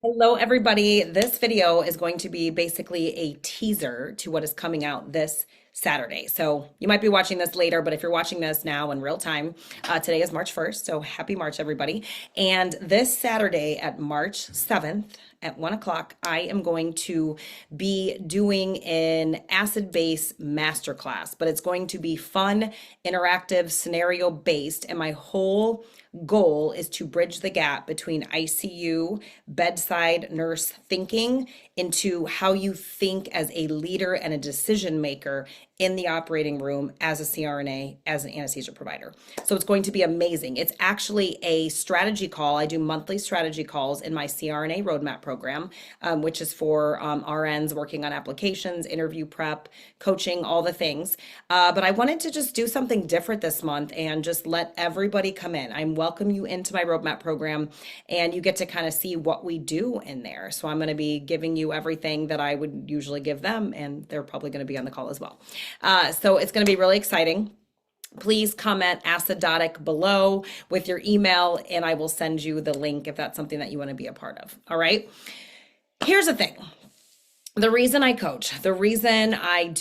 Hello, everybody. This video is going to be basically a teaser to what is coming out this Saturday. So you might be watching this later, but if you're watching this now in real time, today is March 1st. So happy March, everybody. And this Saturday at March 7th at 1 o'clock, I am going to be doing an acid base masterclass, but it's going to be fun, interactive, scenario based. And my whole goal is to bridge the gap between ICU, bedside nurse thinking into how you think as a leader and a decision maker in the operating room as a CRNA, as an anesthesia provider. So it's going to be amazing. It's actually a strategy call. I do monthly strategy calls in my CRNA roadmap program, which is for RNs working on applications, interview prep, coaching, all the things. But I wanted to just do something different this month and just let everybody come in. I'm welcome you into my roadmap program and you get to kind of see what we do in there. So I'm going to be giving you everything that I would usually give them, and they're probably going to be on the call as well. So it's going to be really exciting. Please comment acidotic below with your email, and I will send you the link if that's something that you want to be a part of. All right. Here's the thing. The reason I coach, the reason I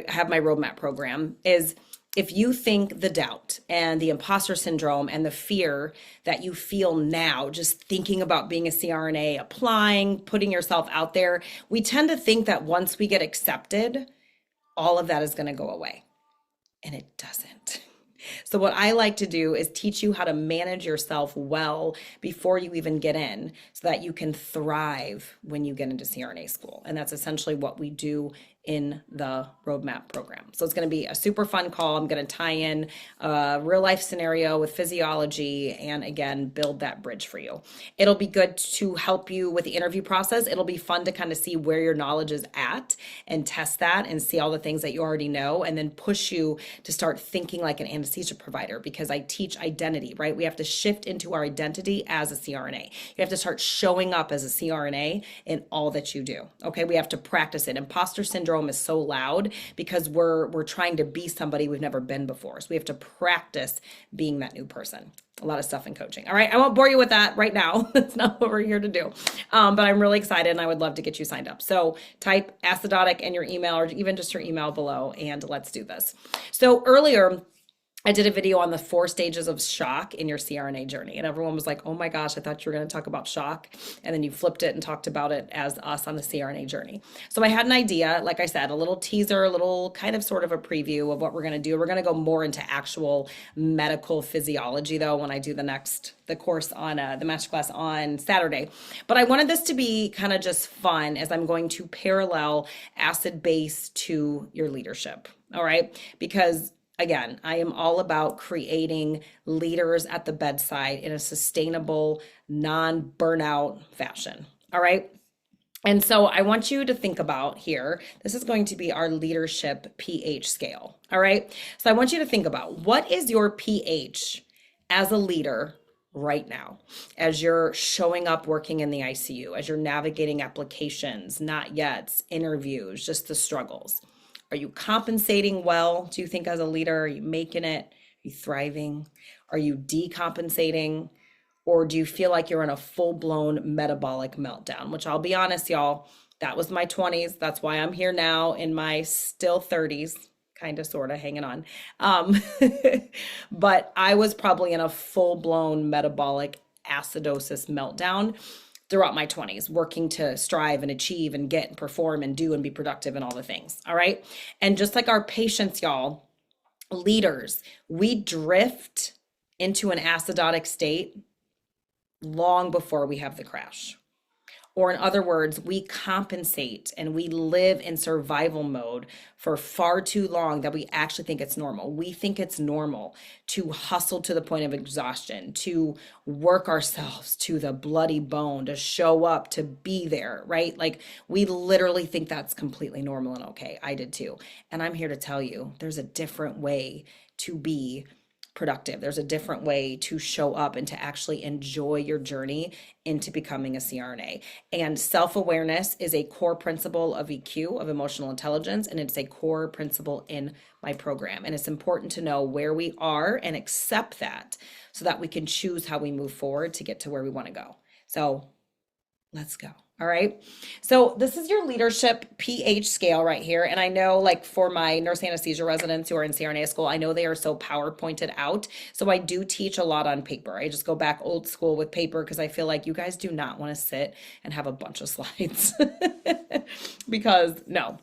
have my roadmap program is if you think the doubt and the imposter syndrome and the fear that you feel now, just thinking about being a CRNA, applying, putting yourself out there, we tend to think that once we get accepted, all of that is going to go away. And it doesn't. So, what I like to do is teach you how to manage yourself well before you even get in so that you can thrive when you get into CRNA school. And that's essentially what we do in the roadmap program. So it's going to be a super fun call. I'm going to tie in a real life scenario with physiology and again, build that bridge for you. It'll be good to help you with the interview process. It'll be fun to kind of see where your knowledge is at and test that and see all the things that you already know and then push you to start thinking like an anesthesia provider because I teach identity, right? We have to shift into our identity as a CRNA. You have to start showing up as a CRNA in all that you do. Okay, we have to practice it. Imposter syndrome is so loud because we're trying to be somebody we've never been before. So we have to practice being that new person. A lot of stuff in coaching. All right, I won't bore you with that right now. That's not what we're here to do. But I'm really excited and I would love to get you signed up. So type acidotic in your email or even just your email below and let's do this. So earlier, I did a video on the 4 stages of shock in your CRNA journey. And everyone was like, oh my gosh, I thought you were going to talk about shock. And then you flipped it and talked about it as us on the CRNA journey. So I had an idea, like I said, a little teaser, a little kind of sort of a preview of what we're going to do. We're going to go more into actual medical physiology though when I do the course on the masterclass on Saturday. But I wanted this to be kind of just fun as I'm going to parallel acid base to your leadership. All right. Because again, I am all about creating leaders at the bedside in a sustainable, non-burnout fashion. All right. And so I want you to think about here, this is going to be our leadership pH scale. All right. So I want you to think about what is your pH as a leader right now, as you're showing up working in the ICU, as you're navigating applications, not yet, interviews, just the struggles. Are you compensating well? Do you think as a leader, are you making it? Are you thriving? Are you decompensating? Or do you feel like you're in a full-blown metabolic meltdown? Which I'll be honest, y'all, that was my 20s. That's why I'm here now in my still 30s, kind of, sort of hanging on. But I was probably in a full-blown metabolic acidosis meltdown throughout my 20s, working to strive and achieve and get and perform and do and be productive and all the things. All right. And just like our patients, y'all, leaders, we drift into an acidotic state long before we have the crash. Or in other words, we compensate and we live in survival mode for far too long that we actually think it's normal. We think it's normal to hustle to the point of exhaustion, to work ourselves to the bloody bone, to show up, to be there, right? Like we literally think that's completely normal and okay. I did too. And I'm here to tell you there's a different way to be productive. There's a different way to show up and to actually enjoy your journey into becoming a CRNA. And self-awareness is a core principle of EQ, of emotional intelligence, and it's a core principle in my program. And it's important to know where we are and accept that so that we can choose how we move forward to get to where we want to go. So Let's go. All right. So this is your leadership pH scale right here. And I know like for my nurse anesthesia residents who are in CRNA school, I know they are so power pointed out. So I do teach a lot on paper. I just go back old school with paper because I feel like you guys do not want to sit and have a bunch of slides because no.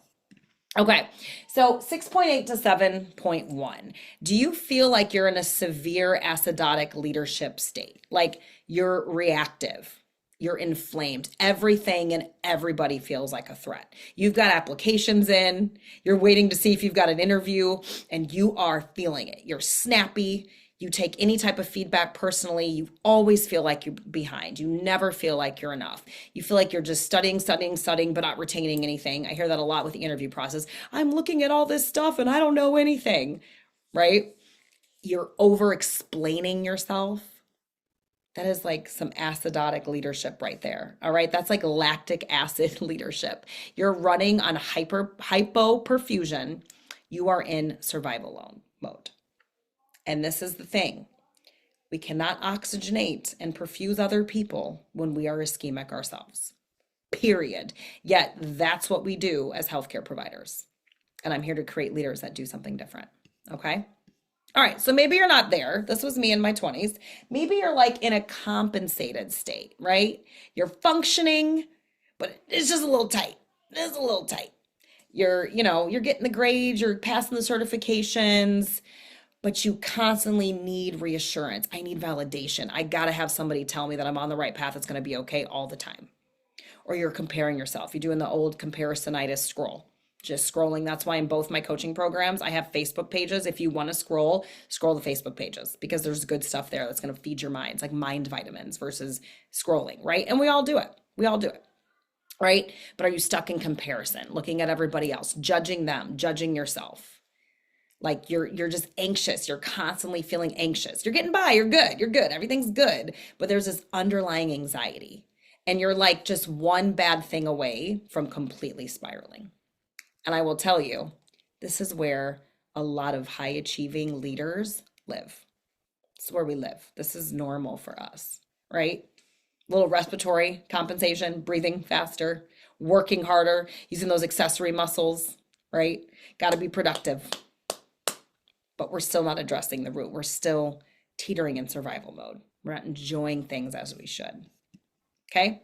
Okay, so 6.8 to 7.1. Do you feel like you're in a severe acidotic leadership state? Like you're reactive, you're inflamed, everything and everybody feels like a threat. You've got applications in, you're waiting to see if you've got an interview, and you are feeling it. You're snappy. You take any type of feedback personally. You always feel like you're behind. You never feel like you're enough. You feel like you're just studying, but not retaining anything. I hear that a lot with the interview process. I'm looking at all this stuff and I don't know anything, right? You're over explaining yourself. That is like some acidotic leadership right there. All right. That's like lactic acid leadership. You're running on hypoperfusion. You are in survival mode. And this is the thing. We cannot oxygenate and perfuse other people when we are ischemic ourselves. Period. Yet that's what we do as healthcare providers. And I'm here to create leaders that do something different. Okay? All right, so maybe you're not there. This was me in my 20s. Maybe you're like in a compensated state, right? You're functioning, but it's just a little tight. It's a little tight. You're getting the grades, you're passing the certifications, but you constantly need reassurance. I need validation. I got to have somebody tell me that I'm on the right path. It's going to be okay all the time. Or you're comparing yourself. You're doing the old comparisonitis scroll. Just scrolling. That's why in both my coaching programs, I have Facebook pages. If you want to scroll the Facebook pages because there's good stuff there that's going to feed your mind. It's like mind vitamins versus scrolling, right? And we all do it. Right? But are you stuck in comparison, looking at everybody else, judging them, judging yourself? Like you're just anxious. You're constantly feeling anxious. You're getting by. You're good. Everything's good. But there's this underlying anxiety. And you're like just one bad thing away from completely spiraling. And I will tell you, this is where a lot of high achieving leaders live. This is where we live. This is normal for us, right? Little respiratory compensation, breathing faster, working harder, using those accessory muscles, right? Got to be productive. But we're still not addressing the root. We're still teetering in survival mode. We're not enjoying things as we should. Okay?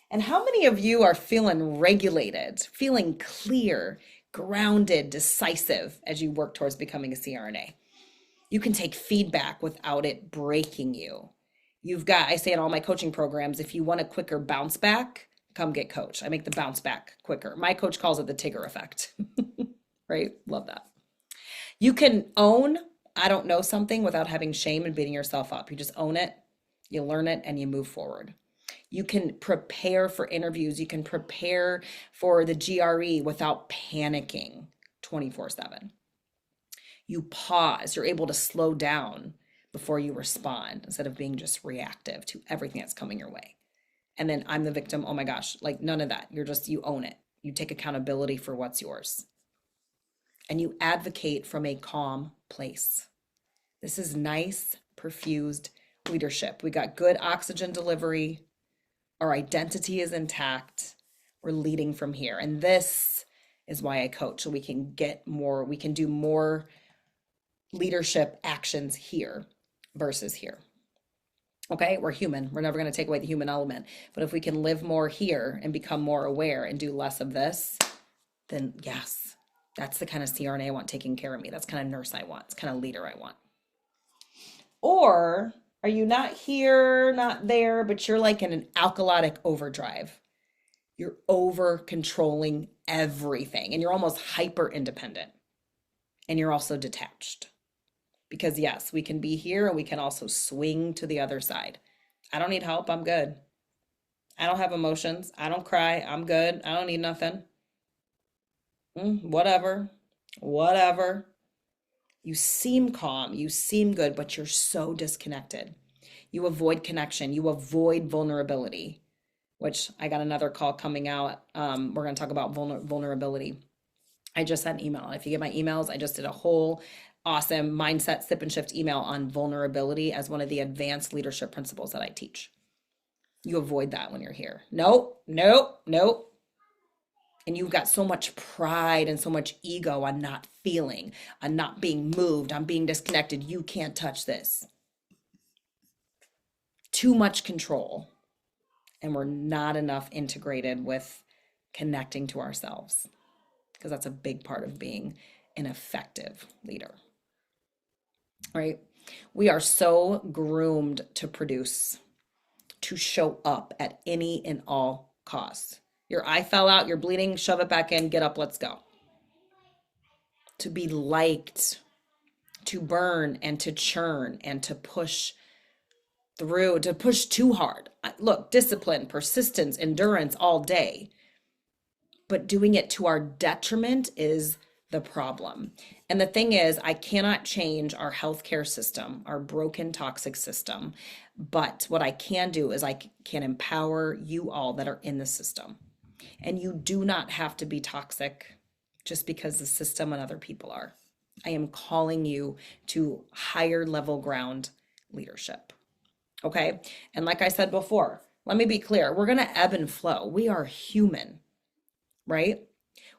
And how many of you are feeling regulated, feeling clear, grounded, decisive as you work towards becoming a CRNA? You can take feedback without it breaking you. I say in all my coaching programs, if you want a quicker bounce back, come get coached. I make the bounce back quicker. My coach calls it the Tigger effect, right? Love that. You can own, I don't know something without having shame and beating yourself up. You just own it, you learn it, and you move forward. You can prepare for interviews. You can prepare for the GRE without panicking 24/7. You pause. You're able to slow down before you respond instead of being just reactive to everything that's coming your way. And then I'm the victim. Oh my gosh, like none of that. You own it. You take accountability for what's yours. And you advocate from a calm place. This is nice, perfused leadership. We got good oxygen delivery. Our identity is intact. We're leading from here. And this is why I coach, so we can do more leadership actions here versus here. Okay, we're human. We're never going to take away the human element. But if we can live more here and become more aware and do less of this, then yes, that's the kind of CRNA I want taking care of me. That's the kind of nurse I want. It's the kind of leader I want. Or are you not here, not there, but you're like in an alkalotic overdrive? You're over controlling everything and you're almost hyper independent and you're also detached. Because yes, we can be here and we can also swing to the other side. I don't need help. I'm good. I don't have emotions. I don't cry. I'm good. I don't need nothing. Whatever. You seem calm. You seem good, but you're so disconnected. You avoid connection. You avoid vulnerability, which I got another call coming out. We're going to talk about vulnerability. I just sent an email. If you get my emails, I just did a whole awesome mindset sip and shift email on vulnerability as one of the advanced leadership principles that I teach. You avoid that when you're here. Nope, nope, nope. And you've got so much pride and so much ego on not feeling, on not being moved, on being disconnected. You can't touch this. Too much control. And we're not enough integrated with connecting to ourselves, because that's a big part of being an effective leader, right? We are so groomed to produce, to show up at any and all costs. Your eye fell out, you're bleeding, shove it back in, get up, let's go. To be liked, to burn and to churn and to push through, to push too hard. Look, discipline, persistence, endurance all day. But doing it to our detriment is the problem. And the thing is, I cannot change our healthcare system, our broken, toxic system. But what I can do is I can empower you all that are in the system. And you do not have to be toxic just because the system and other people are. I am calling you to higher level ground leadership. Okay. And like I said before, let me be clear, we're going to ebb and flow. We are human, right?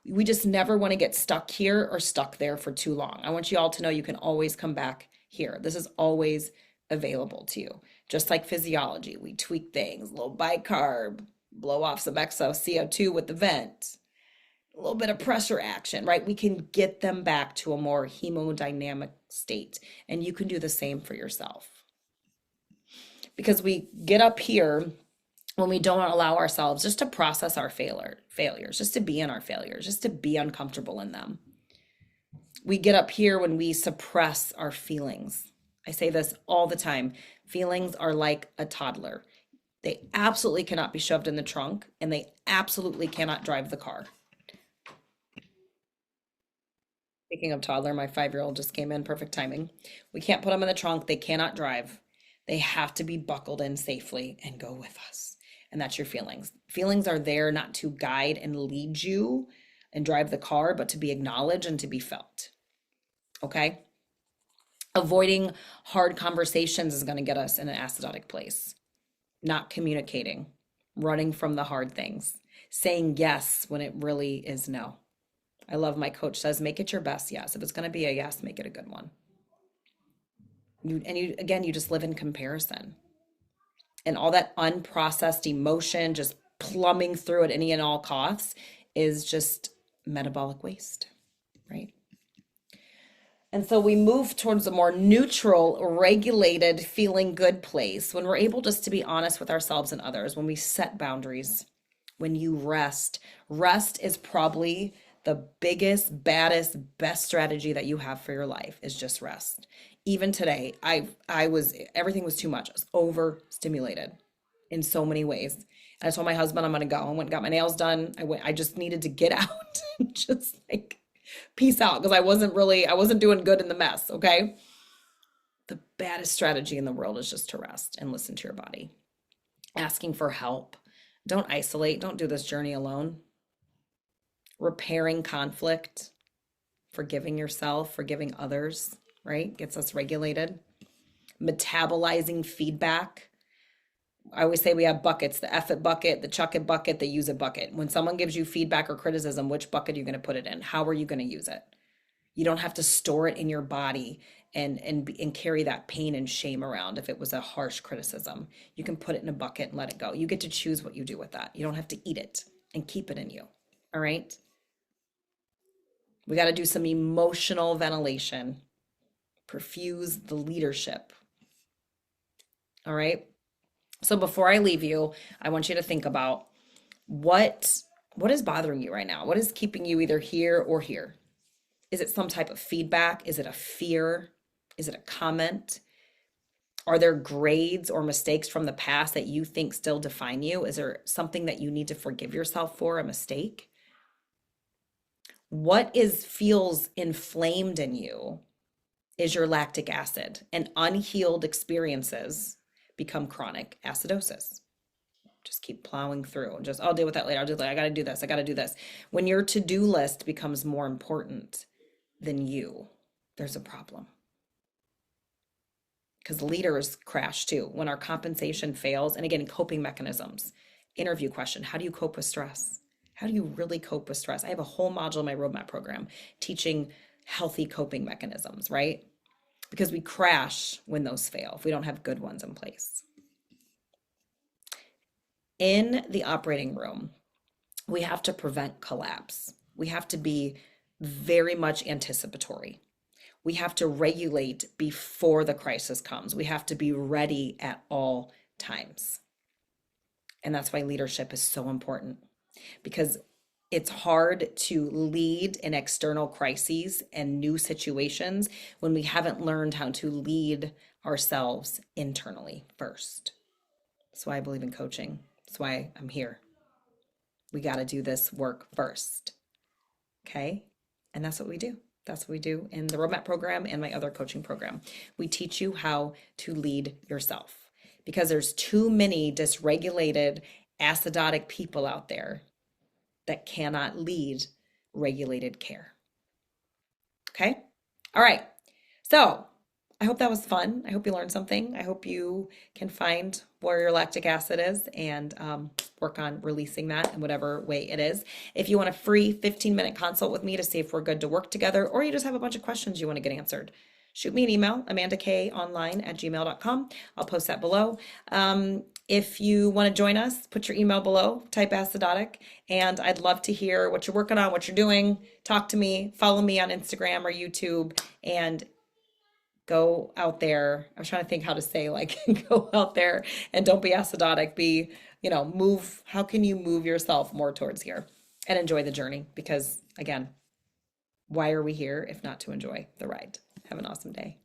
We just never want to get stuck here or stuck there for too long. I want you all to know you can always come back here. This is always available to you. Just like physiology, we tweak things, a little bicarb, blow off some excess CO2 with the vent, a little bit of pressure action, right? We can get them back to a more hemodynamic state. And you can do the same for yourself. Because we get up here when we don't allow ourselves just to process our failures, just to be in our failures, just to be uncomfortable in them. We get up here when we suppress our feelings. I say this all the time. Feelings are like a toddler. They absolutely cannot be shoved in the trunk, and they absolutely cannot drive the car. Speaking of toddler, my 5-year-old just came in, perfect timing. We can't put them in the trunk. They cannot drive. They have to be buckled in safely and go with us. And that's your feelings. Feelings are there not to guide and lead you and drive the car, but to be acknowledged and to be felt. Okay? Avoiding hard conversations is going to get us in an acidotic place. Not communicating, running from the hard things, saying yes when it really is no. I love my coach says, make it your best yes. If it's going to be a yes, make it a good one. You just live in comparison. And all that unprocessed emotion just plumbing through at any and all costs is just metabolic waste, right? And so we move towards a more neutral, regulated, feeling good place when we're able just to be honest with ourselves and others, when we set boundaries, when you rest. Rest is probably the biggest, baddest, best strategy that you have for your life is just rest. Even today, everything was too much. I was overstimulated in so many ways. And I told my husband I'm gonna go. I went and got my nails done. I just needed to get out and just like peace out because I wasn't doing good in the mess, okay? The baddest strategy in the world is just to rest and listen to your body. Asking for help. Don't isolate. Don't do this journey alone. Repairing conflict, forgiving yourself, forgiving others, right? Gets us regulated. Metabolizing feedback. I always say we have buckets, the F it bucket, the chuck it bucket, the use it bucket. When someone gives you feedback or criticism, which bucket are you going to put it in? How are you going to use it? You don't have to store it in your body and carry that pain and shame around if it was a harsh criticism. You can put it in a bucket and let it go. You get to choose what you do with that. You don't have to eat it and keep it in you. All right? We got to do some emotional ventilation. Perfuse the leadership. All right? So before I leave you, I want you to think about what is bothering you right now? What is keeping you either here or here? Is it some type of feedback? Is it a fear? Is it a comment? Are there grades or mistakes from the past that you think still define you? Is there something that you need to forgive yourself for, a mistake? What feels inflamed in you is your lactic acid, and unhealed experiences become chronic acidosis. Just keep plowing through and just, I'll deal with that later. I'll do that. I got to do this. I got to do this. When your to-do list becomes more important than you, there's a problem. because leaders crash too when our compensation fails. And again, coping mechanisms, interview question, how do you cope with stress? How do you really cope with stress? I have a whole module in my roadmap program teaching healthy coping mechanisms, right? Because we crash when those fail if we don't have good ones in place. In the operating room, we have to prevent collapse. We have to be very much anticipatory. We have to regulate before the crisis comes. We have to be ready at all times. And that's why leadership is so important, because it's hard to lead in external crises and new situations when we haven't learned how to lead ourselves internally first. That's why I believe in coaching. That's why I'm here. We got to do this work first. Okay? And that's what we do. That's what we do in the roadmap program and my other coaching program. We teach you how to lead yourself, because there's too many dysregulated, acidotic people out there that cannot lead regulated care. Okay? All right. So I hope that was fun. I hope you learned something. I hope you can find where your lactic acid is and work on releasing that in whatever way it is. If you want a free 15-minute consult with me to see if we're good to work together, or you just have a bunch of questions you want to get answered, shoot me an email, amandakonline@gmail.com. I'll post that below. If you want to join us, put your email below, type acidotic, and I'd love to hear what you're working on, what you're doing. Talk to me, follow me on Instagram or YouTube, and go out there. I was trying to think how to say, like, go out there and don't be acidotic. Be, move. How can you move yourself more towards here and enjoy the journey? Because again, why are we here if not to enjoy the ride? Have an awesome day.